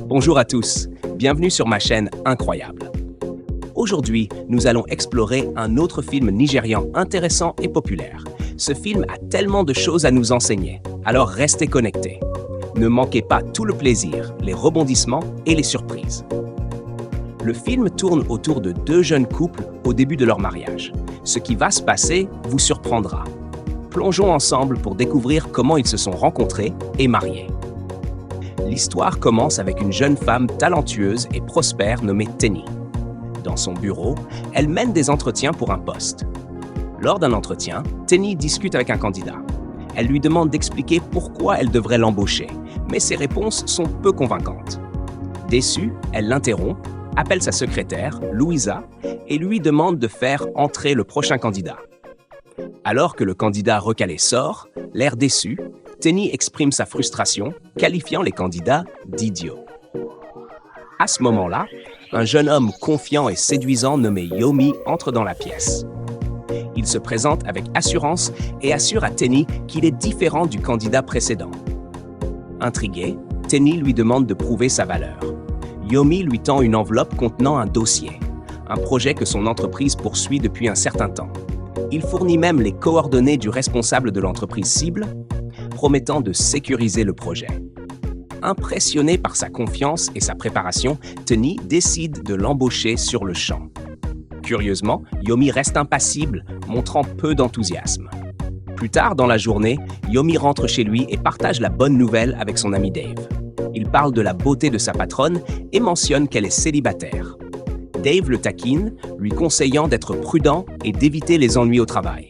Bonjour à tous, bienvenue sur ma chaîne Incroyable. Aujourd'hui, nous allons explorer un autre film nigérian intéressant et populaire. Ce film a tellement de choses à nous enseigner, alors restez connectés. Ne manquez pas tout le plaisir, les rebondissements et les surprises. Le film tourne autour de deux jeunes couples au début de leur mariage. Ce qui va se passer vous surprendra. Plongeons ensemble pour découvrir comment ils se sont rencontrés et mariés. L'histoire commence avec une jeune femme talentueuse et prospère nommée Tenny. Dans son bureau, elle mène des entretiens pour un poste. Lors d'un entretien, Tenny discute avec un candidat. Elle lui demande d'expliquer pourquoi elle devrait l'embaucher, mais ses réponses sont peu convaincantes. Déçue, elle l'interrompt, appelle sa secrétaire, Louisa, et lui demande de faire entrer le prochain candidat. Alors que le candidat recalé sort, l'air déçu, Tenny exprime sa frustration, qualifiant les candidats d'idiots. À ce moment-là, un jeune homme confiant et séduisant nommé Yomi entre dans la pièce. Il se présente avec assurance et assure à Tenny qu'il est différent du candidat précédent. Intrigué, Tenny lui demande de prouver sa valeur. Yomi lui tend une enveloppe contenant un dossier, un projet que son entreprise poursuit depuis un certain temps. Il fournit même les coordonnées du responsable de l'entreprise cible, promettant de sécuriser le projet. Impressionné par sa confiance et sa préparation, Tenny décide de l'embaucher sur le champ. Curieusement, Yomi reste impassible, montrant peu d'enthousiasme. Plus tard dans la journée, Yomi rentre chez lui et partage la bonne nouvelle avec son ami Dave. Il parle de la beauté de sa patronne et mentionne qu'elle est célibataire. Dave le taquine, lui conseillant d'être prudent et d'éviter les ennuis au travail.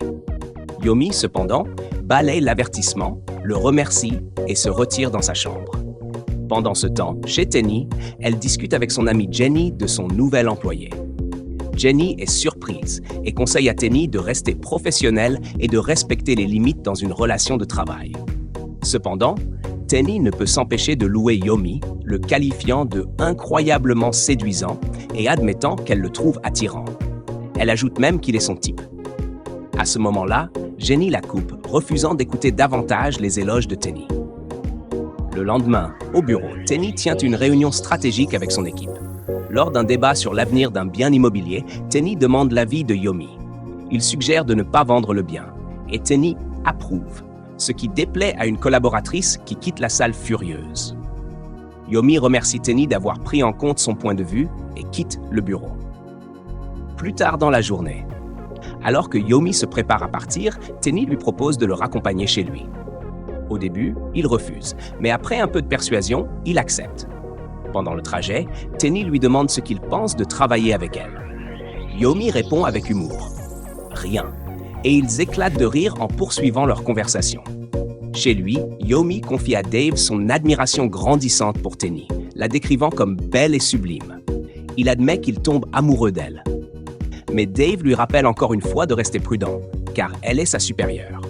Yomi, cependant, balaye l'avertissement, le remercie et se retire dans sa chambre. Pendant ce temps, chez Tenny, elle discute avec son amie Jenny de son nouvel employé. Jenny est surprise et conseille à Tenny de rester professionnelle et de respecter les limites dans une relation de travail. Cependant, Tenny ne peut s'empêcher de louer Yomi, le qualifiant de incroyablement séduisant et admettant qu'elle le trouve attirant. Elle ajoute même qu'il est son type. À ce moment-là, Jenny la coupe, refusant d'écouter davantage les éloges de Tenny. Le lendemain, au bureau, Tenny tient une réunion stratégique avec son équipe. Lors d'un débat sur l'avenir d'un bien immobilier, Tenny demande l'avis de Yomi. Il suggère de ne pas vendre le bien, et Tenny approuve, ce qui déplaît à une collaboratrice qui quitte la salle furieuse. Yomi remercie Tenny d'avoir pris en compte son point de vue et quitte le bureau. Plus tard dans la journée, alors que Yomi se prépare à partir, Tenny lui propose de le raccompagner chez lui. Au début, il refuse, mais après un peu de persuasion, il accepte. Pendant le trajet, Tenny lui demande ce qu'il pense de travailler avec elle. Yomi répond avec humour « Rien », et ils éclatent de rire en poursuivant leur conversation. Chez lui, Yomi confie à Dave son admiration grandissante pour Tenny, la décrivant comme belle et sublime. Il admet qu'il tombe amoureux d'elle. Mais Dave lui rappelle encore une fois de rester prudent, car elle est sa supérieure.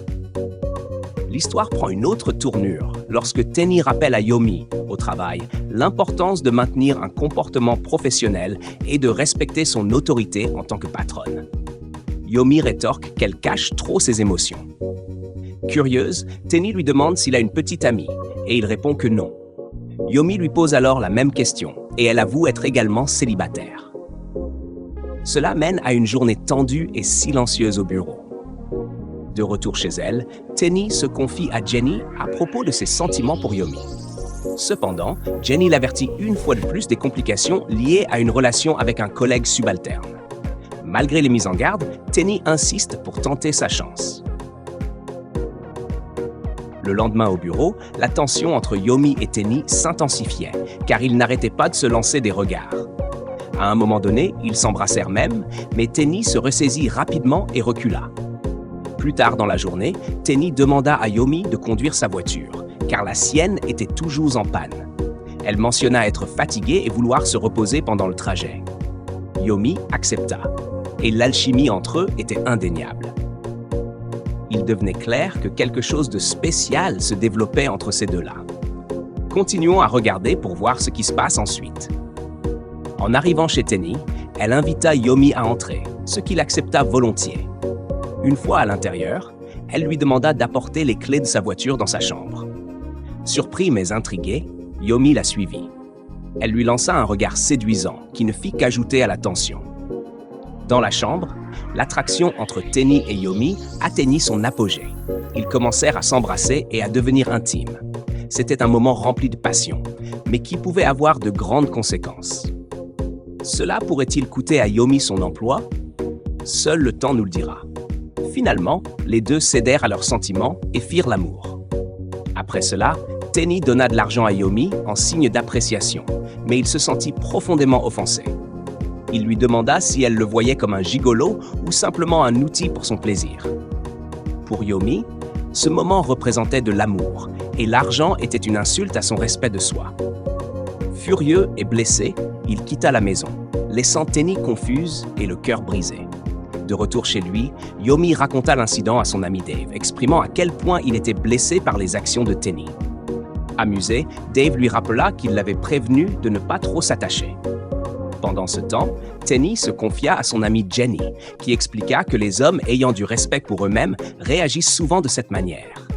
L'histoire prend une autre tournure lorsque Tenny rappelle à Yomi, au travail, l'importance de maintenir un comportement professionnel et de respecter son autorité en tant que patronne. Yomi rétorque qu'elle cache trop ses émotions. Curieuse, Tenny lui demande s'il a une petite amie, et il répond que non. Yomi lui pose alors la même question, et elle avoue être également célibataire. Cela mène à une journée tendue et silencieuse au bureau. De retour chez elle, Tenny se confie à Jenny à propos de ses sentiments pour Yomi. Cependant, Jenny l'avertit une fois de plus des complications liées à une relation avec un collègue subalterne. Malgré les mises en garde, Tenny insiste pour tenter sa chance. Le lendemain au bureau, la tension entre Yomi et Tenny s'intensifiait, car ils n'arrêtaient pas de se lancer des regards. À un moment donné, ils s'embrassèrent même, mais Tenny se ressaisit rapidement et recula. Plus tard dans la journée, Tenny demanda à Yomi de conduire sa voiture, car la sienne était toujours en panne. Elle mentionna être fatiguée et vouloir se reposer pendant le trajet. Yomi accepta, et l'alchimie entre eux était indéniable. Il devenait clair que quelque chose de spécial se développait entre ces deux-là. Continuons à regarder pour voir ce qui se passe ensuite. En arrivant chez Tenny, elle invita Yomi à entrer, ce qu'il accepta volontiers. Une fois à l'intérieur, elle lui demanda d'apporter les clés de sa voiture dans sa chambre. Surpris mais intrigué, Yomi la suivit. Elle lui lança un regard séduisant qui ne fit qu'ajouter à la tension. Dans la chambre, l'attraction entre Tenny et Yomi atteignit son apogée. Ils commencèrent à s'embrasser et à devenir intimes. C'était un moment rempli de passion, mais qui pouvait avoir de grandes conséquences. Cela pourrait-il coûter à Yomi son emploi? Seul le temps nous le dira. Finalement, les deux cédèrent à leurs sentiments et firent l'amour. Après cela, Tenny donna de l'argent à Yomi en signe d'appréciation, mais il se sentit profondément offensé. Il lui demanda si elle le voyait comme un gigolo ou simplement un outil pour son plaisir. Pour Yomi, ce moment représentait de l'amour et l'argent était une insulte à son respect de soi. Furieux et blessé, il quitta la maison, laissant Tenny confuse et le cœur brisé. De retour chez lui, Yomi raconta l'incident à son ami Dave, exprimant à quel point il était blessé par les actions de Tenny. Amusé, Dave lui rappela qu'il l'avait prévenu de ne pas trop s'attacher. Pendant ce temps, Tenny se confia à son amie Jenny, qui expliqua que les hommes ayant du respect pour eux-mêmes réagissent souvent de cette manière.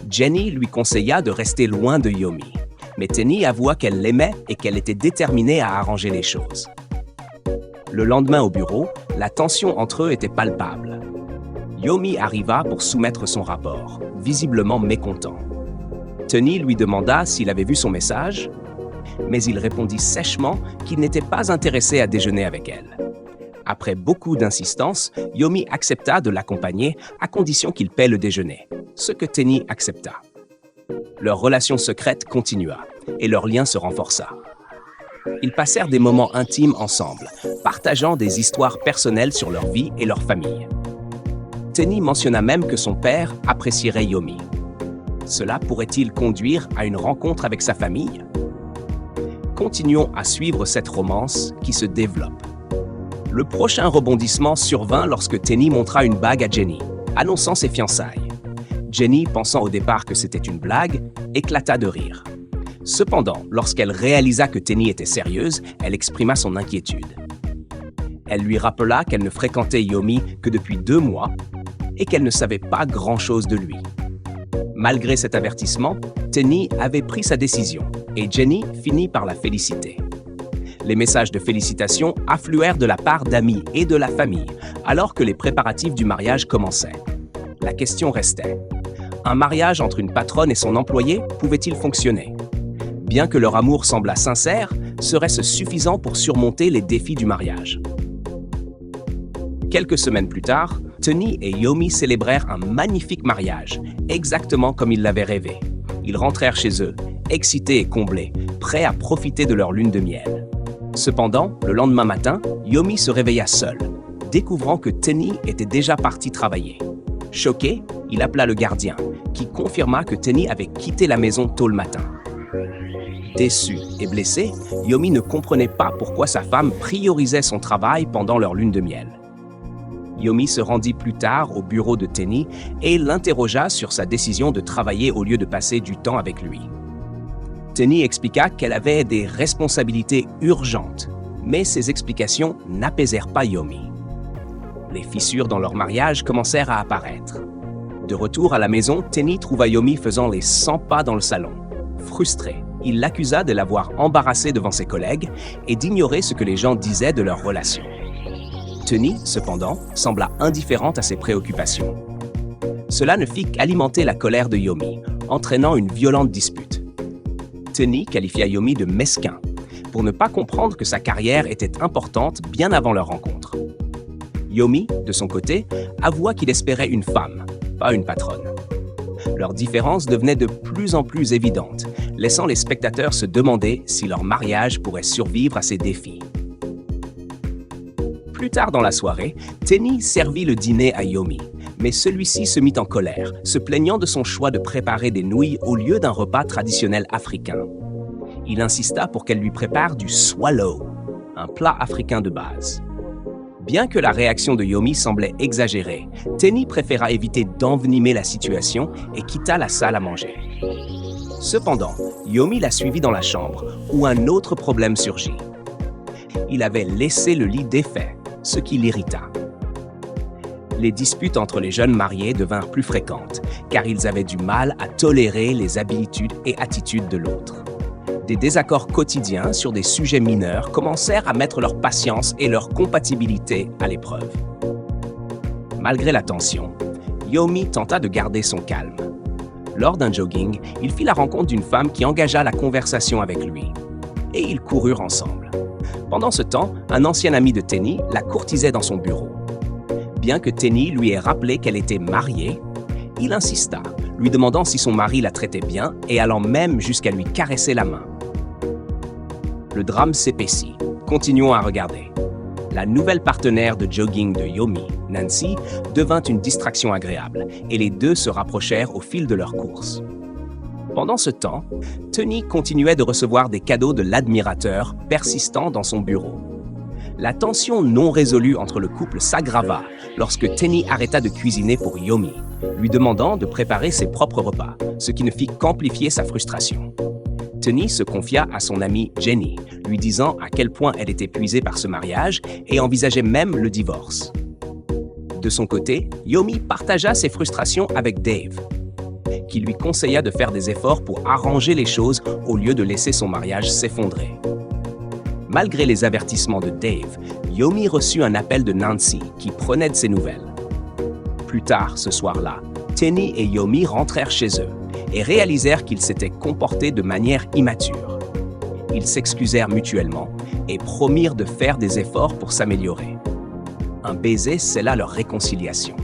Jenny lui conseilla de rester loin de Yomi, mais Tenny avoua qu'elle l'aimait et qu'elle était déterminée à arranger les choses. Le lendemain au bureau, la tension entre eux était palpable. Yomi arriva pour soumettre son rapport, visiblement mécontent. Tenny lui demanda s'il avait vu son message, mais il répondit sèchement qu'il n'était pas intéressé à déjeuner avec elle. Après beaucoup d'insistance, Yomi accepta de l'accompagner à condition qu'il paie le déjeuner, ce que Tenny accepta. Leur relation secrète continua et leur lien se renforça. Ils passèrent des moments intimes ensemble, partageant des histoires personnelles sur leur vie et leur famille. Tenny mentionna même que son père apprécierait Yomi. Cela pourrait-il conduire à une rencontre avec sa famille? Continuons à suivre cette romance qui se développe. Le prochain rebondissement survint lorsque Tenny montra une bague à Jenny, annonçant ses fiançailles. Jenny, pensant au départ que c'était une blague, éclata de rire. Cependant, lorsqu'elle réalisa que Tenny était sérieuse, elle exprima son inquiétude. Elle lui rappela qu'elle ne fréquentait Yomi que depuis 2 mois et qu'elle ne savait pas grand-chose de lui. Malgré cet avertissement, Tenny avait pris sa décision et Jenny finit par la féliciter. Les messages de félicitations affluèrent de la part d'amis et de la famille, alors que les préparatifs du mariage commençaient. La question restait. Un mariage entre une patronne et son employé pouvait-il fonctionner? Bien que leur amour semblât sincère, serait-ce suffisant pour surmonter les défis du mariage? Quelques semaines plus tard, Tenny et Yomi célébrèrent un magnifique mariage, exactement comme ils l'avaient rêvé. Ils rentrèrent chez eux, excités et comblés, prêts à profiter de leur lune de miel. Cependant, le lendemain matin, Yomi se réveilla seul, découvrant que Tenny était déjà parti travailler. Choqué, il appela le gardien, qui confirma que Tenny avait quitté la maison tôt le matin. Déçu et blessé, Yomi ne comprenait pas pourquoi sa femme priorisait son travail pendant leur lune de miel. Yomi se rendit plus tard au bureau de Tenny et l'interrogea sur sa décision de travailler au lieu de passer du temps avec lui. Tenny expliqua qu'elle avait des responsabilités urgentes, mais ces explications n'apaisèrent pas Yomi. Les fissures dans leur mariage commencèrent à apparaître. De retour à la maison, Tenny trouva Yomi faisant les 100 pas dans le salon. Frustré, il l'accusa de l'avoir embarrassée devant ses collègues et d'ignorer ce que les gens disaient de leur relation. Tenny, cependant, sembla indifférente à ses préoccupations. Cela ne fit qu'alimenter la colère de Yomi, entraînant une violente dispute. Tenny qualifia Yomi de mesquin, pour ne pas comprendre que sa carrière était importante bien avant leur rencontre. Yomi, de son côté, avoua qu'il espérait une femme, pas une patronne. Leur différence devenait de plus en plus évidente, laissant les spectateurs se demander si leur mariage pourrait survivre à ces défis. Plus tard dans la soirée, Tenny servit le dîner à Yomi, mais celui-ci se mit en colère, se plaignant de son choix de préparer des nouilles au lieu d'un repas traditionnel africain. Il insista pour qu'elle lui prépare du swallow, un plat africain de base. Bien que la réaction de Yomi semblait exagérée, Tenny préféra éviter d'envenimer la situation et quitta la salle à manger. Cependant, Yomi la suivit dans la chambre, où un autre problème surgit. Il avait laissé le lit défait, ce qui l'irrita. Les disputes entre les jeunes mariés devinrent plus fréquentes, car ils avaient du mal à tolérer les habitudes et attitudes de l'autre. Des désaccords quotidiens sur des sujets mineurs commencèrent à mettre leur patience et leur compatibilité à l'épreuve. Malgré la tension, Yomi tenta de garder son calme. Lors d'un jogging, il fit la rencontre d'une femme qui engagea la conversation avec lui. Et ils coururent ensemble. Pendant ce temps, un ancien ami de Tenny la courtisait dans son bureau. Bien que Tenny lui ait rappelé qu'elle était mariée, il insista, lui demandant si son mari la traitait bien et allant même jusqu'à lui caresser la main. Le drame s'épaissit. Continuons à regarder. La nouvelle partenaire de jogging de Yomi, Nancy, devint une distraction agréable et les deux se rapprochèrent au fil de leur course. Pendant ce temps, Tenny continuait de recevoir des cadeaux de l'admirateur persistant dans son bureau. La tension non résolue entre le couple s'aggrava lorsque Tenny arrêta de cuisiner pour Yomi, lui demandant de préparer ses propres repas, ce qui ne fit qu'amplifier sa frustration. Tenny se confia à son amie Jenny, lui disant à quel point elle était épuisée par ce mariage et envisageait même le divorce. De son côté, Yomi partagea ses frustrations avec Dave, qui lui conseilla de faire des efforts pour arranger les choses au lieu de laisser son mariage s'effondrer. Malgré les avertissements de Dave, Yomi reçut un appel de Nancy qui prenait de ses nouvelles. Plus tard ce soir-là, Tenny et Yomi rentrèrent chez eux et réalisèrent qu'ils s'étaient comportés de manière immature. Ils s'excusèrent mutuellement et promirent de faire des efforts pour s'améliorer. Un baiser scella leur réconciliation.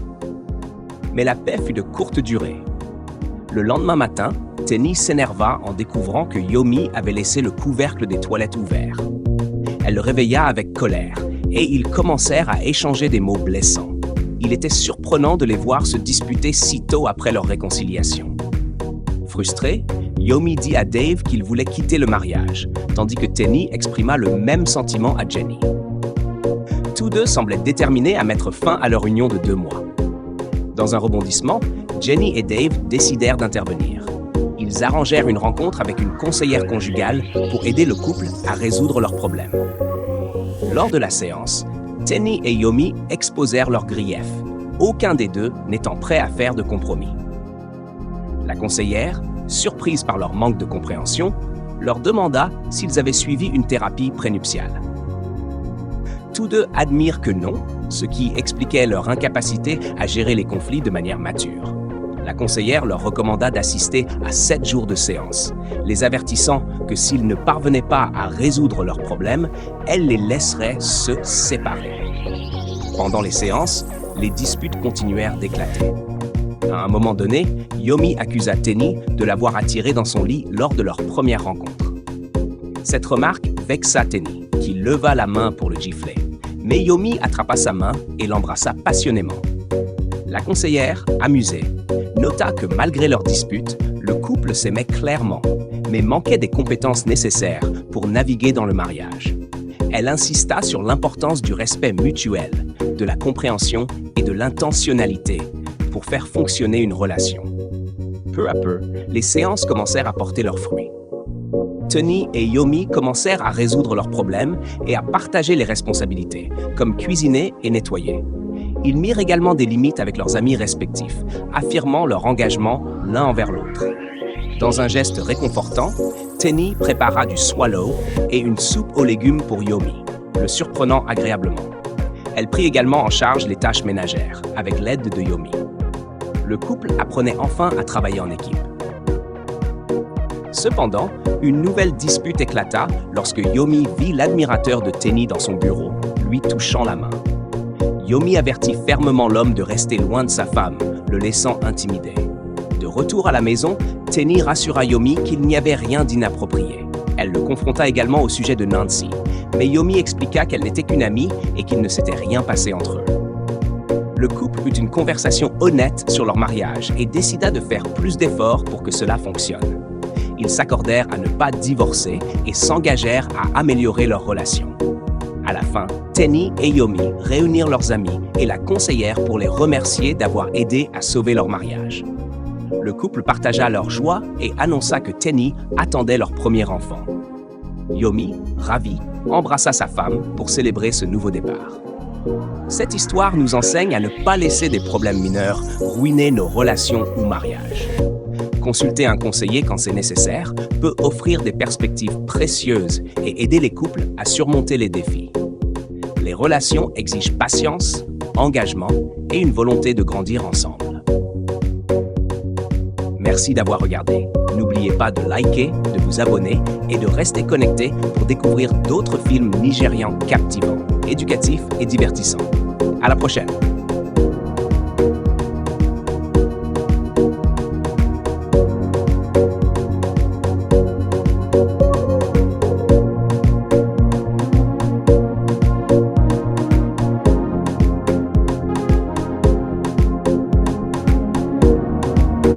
Mais la paix fut de courte durée. Le lendemain matin, Tenny s'énerva en découvrant que Yomi avait laissé le couvercle des toilettes ouvert. Elle le réveilla avec colère et ils commencèrent à échanger des mots blessants. Il était surprenant de les voir se disputer si tôt après leur réconciliation. Frustré, Yomi dit à Dave qu'il voulait quitter le mariage, tandis que Tenny exprima le même sentiment à Jenny. Tous deux semblaient déterminés à mettre fin à leur union de 2 mois. Dans un rebondissement, Jenny et Dave décidèrent d'intervenir. Ils arrangèrent une rencontre avec une conseillère conjugale pour aider le couple à résoudre leurs problèmes. Lors de la séance, Tenny et Yomi exposèrent leurs griefs, aucun des deux n'étant prêt à faire de compromis. La conseillère, surprise par leur manque de compréhension, leur demanda s'ils avaient suivi une thérapie prénuptiale. Tous deux admirent que non, ce qui expliquait leur incapacité à gérer les conflits de manière mature. La conseillère leur recommanda d'assister à 7 jours de séance, les avertissant que s'ils ne parvenaient pas à résoudre leurs problèmes, elle les laisserait se séparer. Pendant les séances, les disputes continuèrent d'éclater. À un moment donné, Yomi accusa Tenny de l'avoir attiré dans son lit lors de leur première rencontre. Cette remarque vexa Tenny, qui leva la main pour le gifler. Mais Yomi attrapa sa main et l'embrassa passionnément. La conseillère, amusée, nota que malgré leur dispute, le couple s'aimait clairement, mais manquait des compétences nécessaires pour naviguer dans le mariage. Elle insista sur l'importance du respect mutuel, de la compréhension et de l'intentionnalité pour faire fonctionner une relation. Peu à peu, les séances commencèrent à porter leurs fruits. Tenny et Yomi commencèrent à résoudre leurs problèmes et à partager les responsabilités, comme cuisiner et nettoyer. Ils mirent également des limites avec leurs amis respectifs, affirmant leur engagement l'un envers l'autre. Dans un geste réconfortant, Tenny prépara du swallow et une soupe aux légumes pour Yomi, le surprenant agréablement. Elle prit également en charge les tâches ménagères, avec l'aide de Yomi. Le couple apprenait enfin à travailler en équipe. Cependant, une nouvelle dispute éclata lorsque Yomi vit l'admirateur de Tenny dans son bureau, lui touchant la main. Yomi avertit fermement l'homme de rester loin de sa femme, le laissant intimider. De retour à la maison, Tenny rassura Yomi qu'il n'y avait rien d'inapproprié. Elle le confronta également au sujet de Nancy, mais Yomi expliqua qu'elle n'était qu'une amie et qu'il ne s'était rien passé entre eux. Le couple eut une conversation honnête sur leur mariage et décida de faire plus d'efforts pour que cela fonctionne. Ils s'accordèrent à ne pas divorcer et s'engagèrent à améliorer leur relation. À la fin, Tenny et Yomi réunirent leurs amis et la conseillère pour les remercier d'avoir aidé à sauver leur mariage. Le couple partagea leur joie et annonça que Tenny attendait leur premier enfant. Yomi, ravi, embrassa sa femme pour célébrer ce nouveau départ. Cette histoire nous enseigne à ne pas laisser des problèmes mineurs ruiner nos relations ou mariages. Consulter un conseiller quand c'est nécessaire peut offrir des perspectives précieuses et aider les couples à surmonter les défis. Les relations exigent patience, engagement et une volonté de grandir ensemble. Merci d'avoir regardé. N'oubliez pas de liker, de vous abonner et de rester connecté pour découvrir d'autres films nigérians captivants, éducatifs et divertissants. À la prochaine!